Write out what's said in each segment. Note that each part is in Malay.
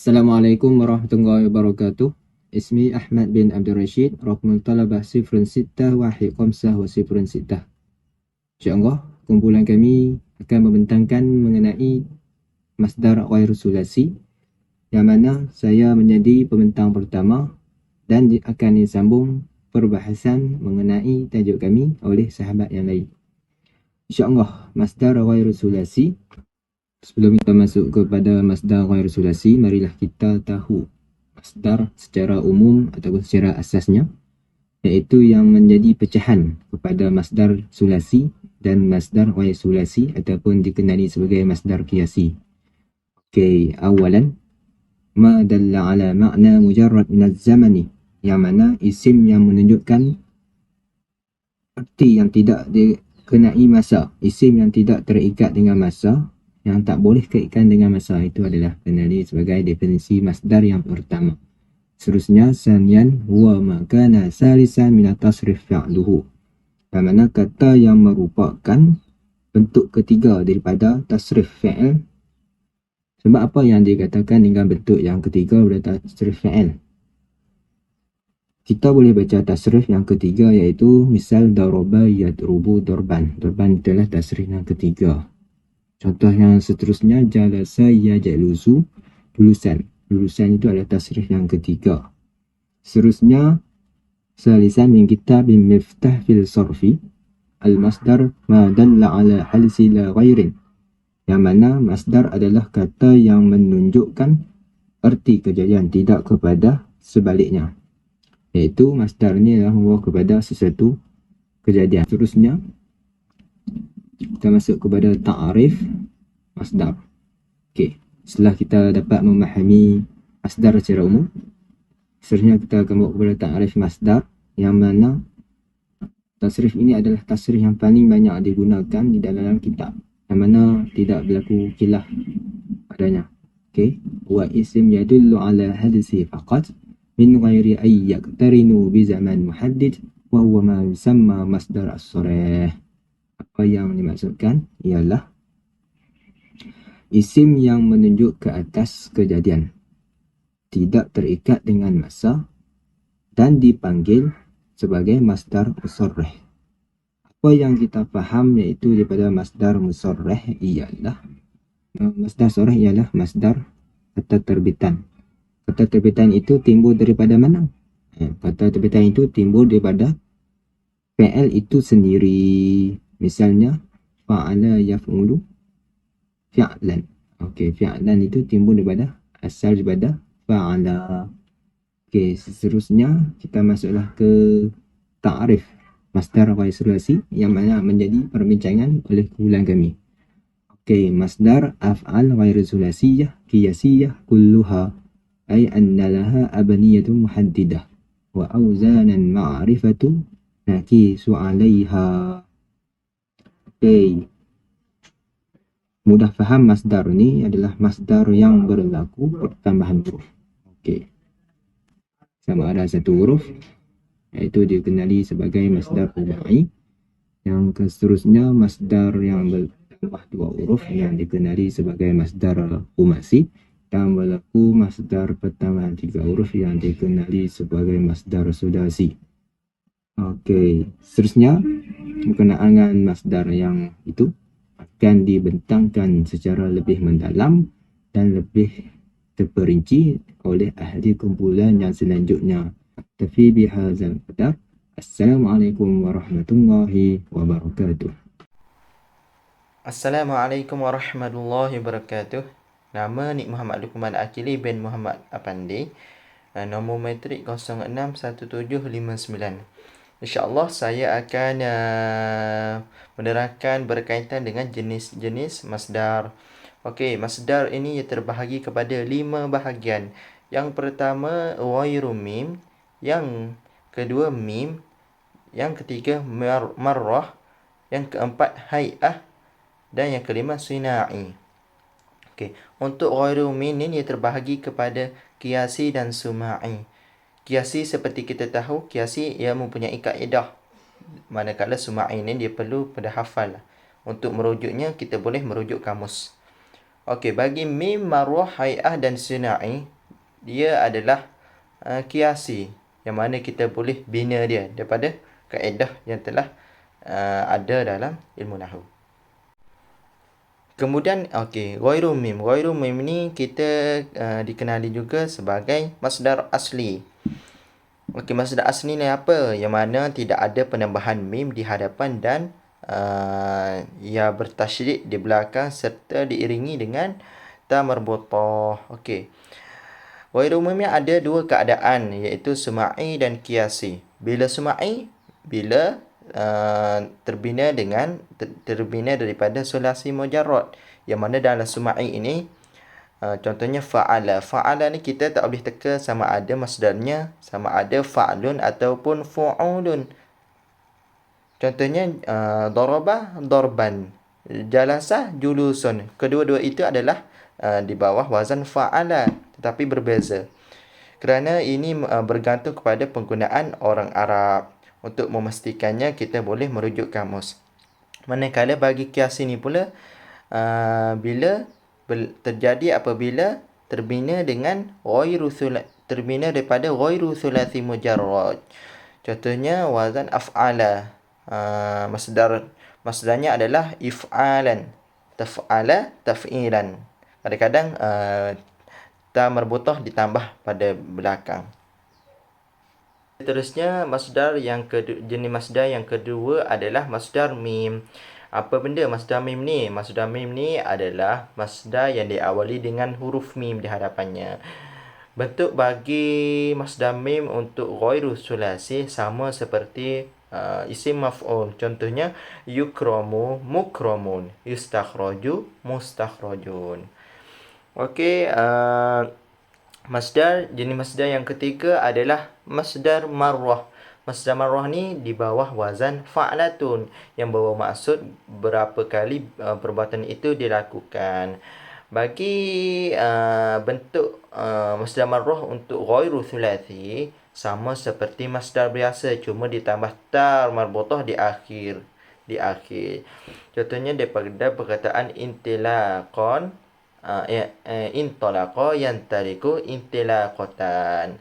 Assalamualaikum warahmatullahi wabarakatuh. Ismi Ahmad bin Abdul Rashid, Raqmul Talabah 06151006. InsyaAllah, kumpulan kami akan membentangkan mengenai masdar ghairu sulasi, yang mana saya menjadi pembentang pertama dan akan disambung perbahasan mengenai tajuk kami oleh sahabat yang lain. InsyaAllah, masdar ghairu sulasi. Sebelum kita masuk kepada masdar ghairu sulasi, marilah kita tahu masdar secara umum ataupun secara asasnya, iaitu yang menjadi pecahan kepada masdar sulasi dan masdar ghairu sulasi ataupun dikenali sebagai masdar qiyasi. Okey, awalan ma dalla ala ma'na mujarrad min az-zamani, yang mana isim yang menunjukkan arti yang tidak dikenai masa, isim yang tidak terikat dengan masa, yang tak boleh kaitkan dengan masa, itu adalah kenali sebagai definisi masdar yang pertama. Seterusnya, sanian huwa ma kana salisan min at-tasrif fi'luhu, yang mana kata yang merupakan bentuk ketiga daripada tasrif fi'il. Sebab apa yang dikatakan dengan bentuk yang ketiga pada tasrif fi'il? Kita boleh baca tasrif yang ketiga, iaitu misal daraba yadrubu darban. Darban itulah tasrif yang ketiga. Contoh yang seterusnya, jalasa yajlusu, julusan. Julusan itu adalah tasrif yang ketiga. Seterusnya, salisan min kitabin miftah fil sarfi, al-masdar ma dalla ala halsi la ghairin, yang mana masdar adalah kata yang menunjukkan erti kejadian, tidak kepada sebaliknya, iaitu masdarnya adalah membawa kepada sesuatu kejadian. Seterusnya, kita masuk kepada ta'arif masdar. Okey, setelah kita dapat memahami masdar secara umum, seterusnya kita akan bawa kepada ta'arif masdar, yang mana tasrif ini adalah tasrif yang paling banyak digunakan di dalam kitab, yang mana tidak berlaku khilaf padanya. Okey, wa isim yadullu ala hadisi faqat min ghairi ay yaqtarinu bi zaman muhaddid wa huwa ma yusamma masdar as-sarih. Apa yang dimaksudkan ialah isim yang menunjuk ke atas kejadian, tidak terikat dengan masa dan dipanggil sebagai masdar musarrih. Apa yang kita faham iaitu daripada masdar musarrih ialah masdar sarih ialah masdar kata terbitan. Kata terbitan itu timbul daripada mana? Kata terbitan itu timbul daripada fi'il itu sendiri. Misalnya fa'ala yaf'ulu fi'lan. Okey, fi'lan itu timbul daripada asal daripada fa'ala. Okey, seterusnya kita masuklah ke ta'rif masdar ghairu sulasi, yang mana menjadi perbincangan oleh kumpulan kami. Okey, masdar af'al ghairu sulasiyah qiyasiyah kulluha ay anna laha abaniyatun muhaddidah wa awzanan ma'rifatu naqisu 'alaiha. Okey, mudah faham masdar ni adalah masdar yang berlaku pertambahan huruf. Okey, sama ada satu huruf, iaitu dikenali sebagai masdar rubai. Yang seterusnya, masdar yang bertambah dua huruf yang dikenali sebagai masdar khumasi, dan berlaku masdar pertambahan tiga huruf yang dikenali sebagai masdar sudasi. Okey, seterusnya berkenaan dengan masdar yang itu akan dibentangkan secara lebih mendalam dan lebih terperinci oleh ahli kumpulan yang selanjutnya. Aktafi bihadzal qadar. Assalamualaikum warahmatullahi wabarakatuh. Assalamualaikum warahmatullahi wabarakatuh. Nama Nik Muhammad Luqman Akili bin Muhammad Apandi. Nombor metrik 061759. InsyaAllah saya akan menerangkan berkaitan dengan jenis-jenis masdar. Okey, masdar ini terbahagi kepada 5 bahagian. Yang pertama, ghairu mim. Yang kedua, mim. Yang ketiga, marrah. Yang keempat, hay'ah. Dan yang kelima, sina'i. Okey, untuk ghairu mim ini ia terbahagi kepada qiyasi dan suma'i. Qiyasi seperti kita tahu, qiyasi ia mempunyai kaedah. Manakala suma'i ini dia perlu pada hafal. Untuk merujuknya kita boleh merujuk kamus. Okey, bagi mim, marwah, hai'ah dan sina'i, dia adalah kiasi, yang mana kita boleh bina dia daripada kaedah yang telah ada dalam ilmu nahwu. Kemudian, okey, ghairu mim. Ghairu mim ni kita dikenali juga sebagai masdar asli. Okey, masdar asli ni apa? Yang mana tidak ada penambahan mim di hadapan dan ia bertasydid di belakang serta diiringi dengan ta marbutah. Okey. Ghairu mim ada dua keadaan, iaitu sema'i dan kiasi. Bila sema'i, bila terbina daripada sulasi mujarrad, yang mana dalam sema'i ini contohnya fa'ala. Fa'ala ni kita tak boleh teka sama ada masdarnya sama ada fa'lun ataupun fu'ulun. Contohnya daraba darban, jalasa julusun. Kedua-dua itu adalah di bawah wazan fa'ala, tetapi berbeza. Kerana ini bergantung kepada penggunaan orang Arab. Untuk memastikannya, kita boleh merujuk kamus. Manakala bagi kias ini pula, bila terjadi apabila terbina daripada ghairu thulathi mujarrad. Contohnya wazan af'ala. Masdarnya adalah if'alan, taf'ala, taf'ilan. Kadang-kadang ta marbutah ditambah pada belakang. Seterusnya, jenis masdar yang kedua adalah masdar mim. Apa benda masdar mim ni? Masdar mim ni adalah masdar yang diawali dengan huruf mim di hadapannya. Bentuk bagi masdar mim untuk ghairu sulasi sama seperti isim maf'ul. Contohnya yukramu mukramun, yustakhraju mustakhrajun. Okey, jenis masdar yang ketiga adalah masdar marwah. Masdar marwah ni di bawah wazan fa'latun, yang bermaksud maksud berapa kali perbuatan itu dilakukan. Bagi bentuk masdar marwah untuk ghairu thulathi sama seperti masdar biasa, cuma ditambah ta marbutah di akhir. Contohnya daripada perkataan intilaqan, intalaqa yantaliqu intilaqatan.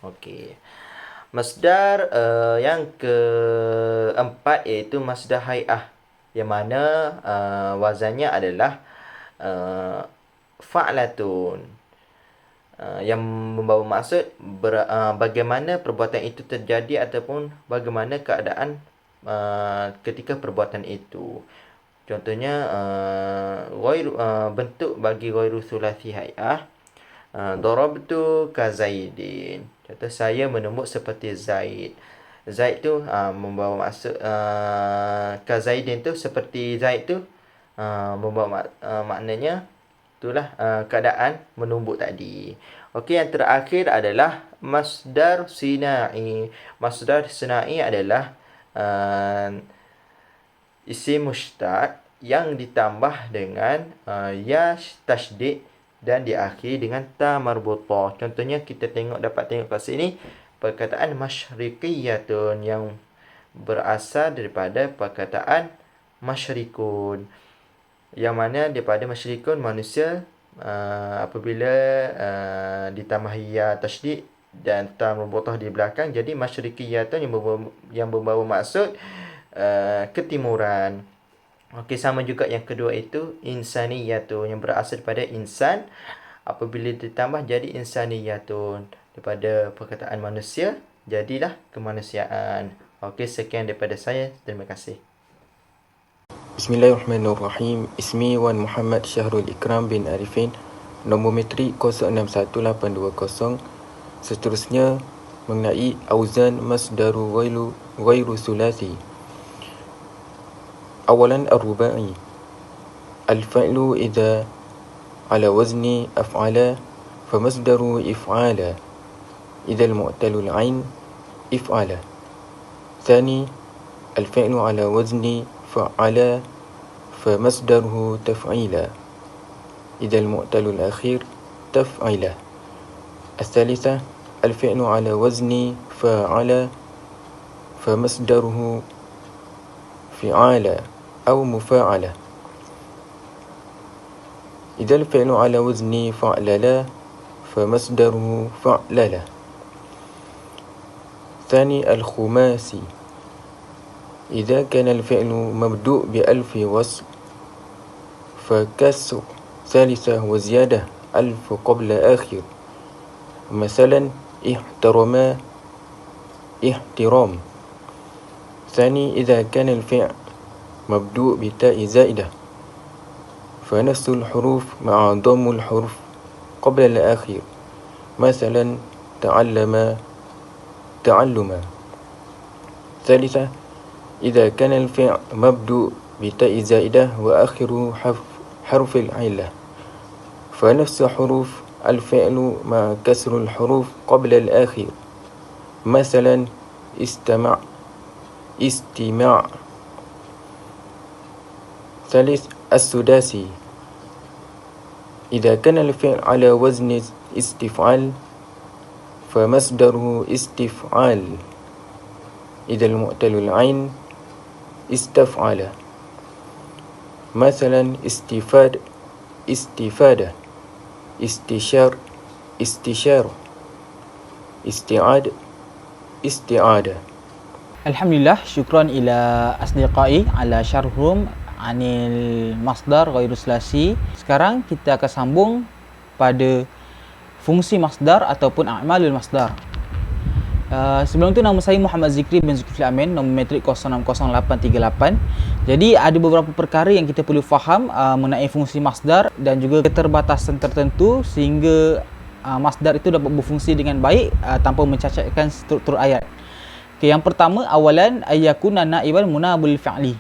Okey. Masdar yang keempat iaitu masdar hai'ah, yang mana wazannya adalah fa'latun, yang membawa maksud bagaimana perbuatan itu terjadi ataupun bagaimana keadaan ketika perbuatan itu. Contohnya bentuk bagi ghairu thulathi hai'ah, darabtu ka Zaidin. Contoh, saya menumbuk seperti Zaid. Zaid tu membawa maksud ka Zaidin tu seperti Zaid tu membawa maknanya itulah keadaan menumbuk tadi. Okey, yang terakhir adalah masdar sina'i. Masdar sina'i adalah isim mushtaq yang ditambah dengan ya tasydid dan diakhiri dengan ta marbutah. Contohnya kita dapat tengok kat sini perkataan masyriqiyatun yang berasal daripada perkataan masyrikun, yang mana daripada masyrikun manusia apabila ditambah ya tasydid dan ta marbutah di belakang jadi masyriqiyatun yang membawa maksud ketimuran. Okey, sama juga yang kedua itu insaniyatun yang berasal daripada insan, apabila ditambah jadi insaniyatun daripada perkataan manusia jadilah kemanusiaan. Okey, sekian daripada saya. Terima kasih. Bismillahirrahmanirrahim. Ismi Wan Muhammad Syahrul Ikram bin Arifin, nombor metrik 061820. Seterusnya mengenai auzan masdaru ghairu sulasi. أولا الرباعي الفعل إذا على وزن أفعل فمصدر إفعال إذا المعتل العين إفعل. ثاني الفعل على وزن فعل فمصدره تفعيل إذا المعتل الأخير تفعيل. الثالثة الفعل على وزن فاعل فمصدره فعال أو مفاعلة إذا الفعل على وزن فعلل فمصدره فعلل. ثاني الخماسي، إذا كان الفعل مبدوء بألف وصل فكسر ثالثة وزيادة ألف قبل آخر. مثلا احترم، احترام. ثاني إذا كان الفعل مبدوء بتاء زائدة فنفس الحروف مع ضم الحروف قبل الآخر. مثلا تعلم، تعلما. ثالثة إذا كان الفعل مبدوء بتاء زائدة وآخر حرف العلة فنفس حروف الفعل مع كسر الحروف قبل الآخر. مثلا استمع، استماع. ثالث السداسي، إذا كان الفعل على وزن استفعال فمصدره استفعال. إذا المعتل العين استفعل. مثلا استفادة، استشار، استشارة، استعاد، استعادة. Alhamdulillah, syukran ila asdiqai ala syarhum anil masdar ghairu sulasi. Sekarang kita akan sambung pada fungsi masdar ataupun a'malul masdar. Sebelum tu nama saya Muhammad Zikri bin Zulkifli Amin, nombor matrik 060838. Jadi ada beberapa perkara yang kita perlu faham mengenai fungsi masdar dan juga keterbatasan tertentu sehingga masdar itu dapat berfungsi dengan baik tanpa mencacatkan struktur ayat. Okay, yang pertama, awalan ayyakuna naiban munabul fi'li,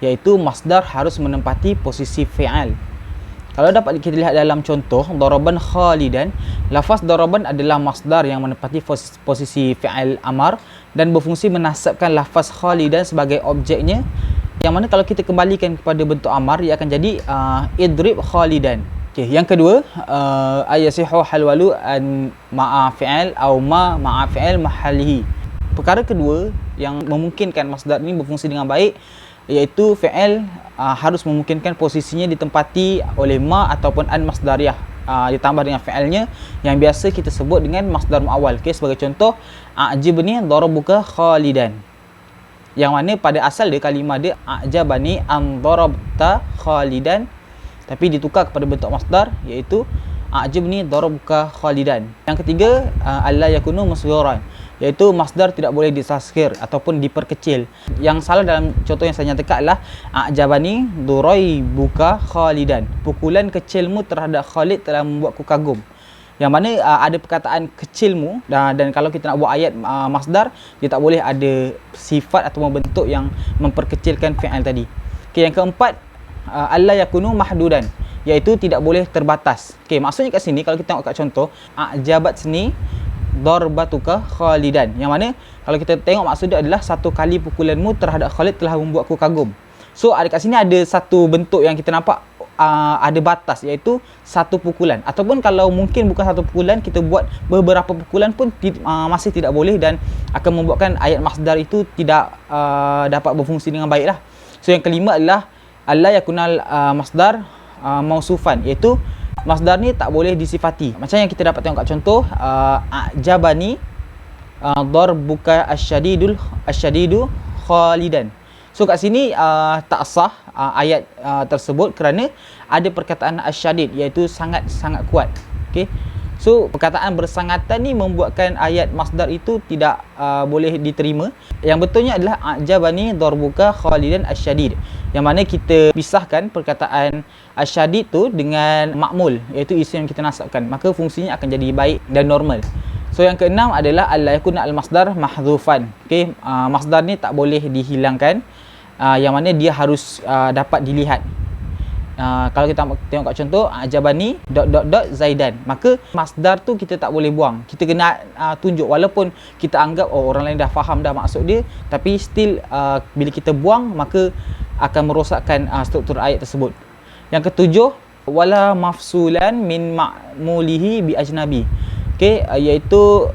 iaitu masdar harus menempati posisi fi'al. Kalau dapat kita lihat dalam contoh daraban khalidan, lafaz daraban adalah masdar yang menempati posisi fi'al amar dan berfungsi menasabkan lafaz khalidan sebagai objeknya, yang mana kalau kita kembalikan kepada bentuk amar, ia akan jadi idrib khalidan. Okay, yang kedua, ayasihu halwalu an ma'a fi'al atau ma'a fi'al mahalihi. Perkara kedua yang memungkinkan masdar ini berfungsi dengan baik, iaitu fi'il harus memungkinkan posisinya ditempati oleh ma ataupun an masdariyah ditambah dengan fi'ilnya yang biasa kita sebut dengan masdar muawwal. Okay, sebagai contoh, a'jibni darabuka khalidan, yang mana pada asal dia kalimah dia a'jabani an darabta khalidan, tapi ditukar kepada bentuk masdar iaitu a'jibni darabuka khalidan. Yang ketiga, alla yakunu musgharan, iaitu masdar tidak boleh ditasghir ataupun diperkecil. Yang salah dalam contoh yang saya nyatakan adalah a'jabani duraibuka khalidan, pukulan kecilmu terhadap Khalid telah membuatku kagum. Yang mana ada perkataan kecilmu, dan kalau kita nak buat ayat masdar, dia tak boleh ada sifat atau bentuk yang memperkecilkan fi'il tadi. Okay, yang keempat, alla yakunu mahdudan, iaitu tidak boleh terbatas. Okay, maksudnya kat sini kalau kita tengok kat contoh a'jabat sini darbatuka khalidan, yang mana kalau kita tengok maksud dia adalah satu kali pukulanmu terhadap Khalid telah membuatku kagum. So kat sini ada satu bentuk yang kita nampak ada batas, iaitu satu pukulan, ataupun kalau mungkin bukan satu pukulan, kita buat beberapa pukulan pun masih tidak boleh dan akan membuatkan ayat masdar itu tidak dapat berfungsi dengan baik lah. So yang kelima adalah alla yakunal masdar mausufan, iaitu masdar ni tak boleh disifati. Macam yang kita dapat tengok kat contoh a'jabani darbuka asyadidu khalidan. So kat sini tak sah ayat tersebut kerana ada perkataan asyadid, iaitu sangat-sangat kuat. Okey. So perkataan bersangatan ni membuatkan ayat masdar itu tidak boleh diterima. Yang betulnya adalah a'jabani darbuka khalidan asyadid, yang mana kita pisahkan perkataan asyadid tu dengan ma'mul, iaitu isim yang kita nasabkan, maka fungsinya akan jadi baik dan normal. So yang keenam adalah alla yakuna al-masdar mahdhufan. Okey, masdar ni tak boleh dihilangkan, yang mana dia harus dapat dilihat. Kalau kita tengok kat contoh ajabani ... Zaidan, maka masdar tu kita tak boleh buang, kita kena tunjuk, walaupun kita anggap orang lain dah faham dah maksud dia, tapi still bila kita buang maka akan merosakkan struktur ayat tersebut. Yang ketujuh, wala mafsulan min ma'mulihi bi ajnabi. Okey, iaitu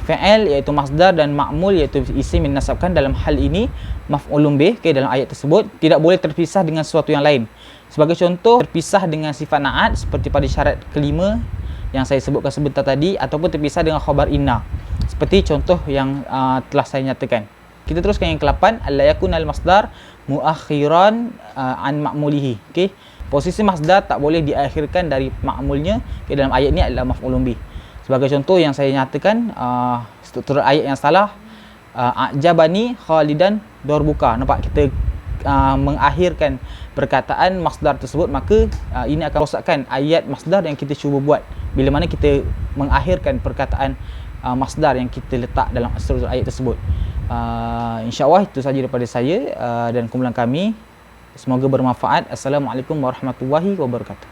fi'il, iaitu masdar, dan ma'mul, iaitu isim yang dinasabkan dalam hal ini maf'ulun bih, dalam ayat tersebut tidak boleh terpisah dengan sesuatu yang lain. Sebagai contoh, terpisah dengan sifat na'at seperti pada syarat kelima yang saya sebutkan sebentar tadi, ataupun terpisah dengan khabar inna seperti contoh yang telah saya nyatakan. Kita teruskan yang ke-8, alla yakunal masdar muakhiran an ma'mulihi. Okey. Posisi masdar tak boleh diakhirkan dari ma'mulnya. Okay, dalam ayat ni adalah maf'ulun bih. Sebagai contoh yang saya nyatakan, struktur ayat yang salah, a'jabani Khalidan darbuka. Nampak, kita mengakhirkan perkataan masdar tersebut, maka ini akan rosakkan ayat masdar yang kita cuba buat bila mana kita mengakhirkan perkataan masdar yang kita letak dalam struktur ayat tersebut. InsyaAllah itu sahaja daripada saya dan kumpulan kami. Semoga bermanfaat. Assalamualaikum warahmatullahi wabarakatuh.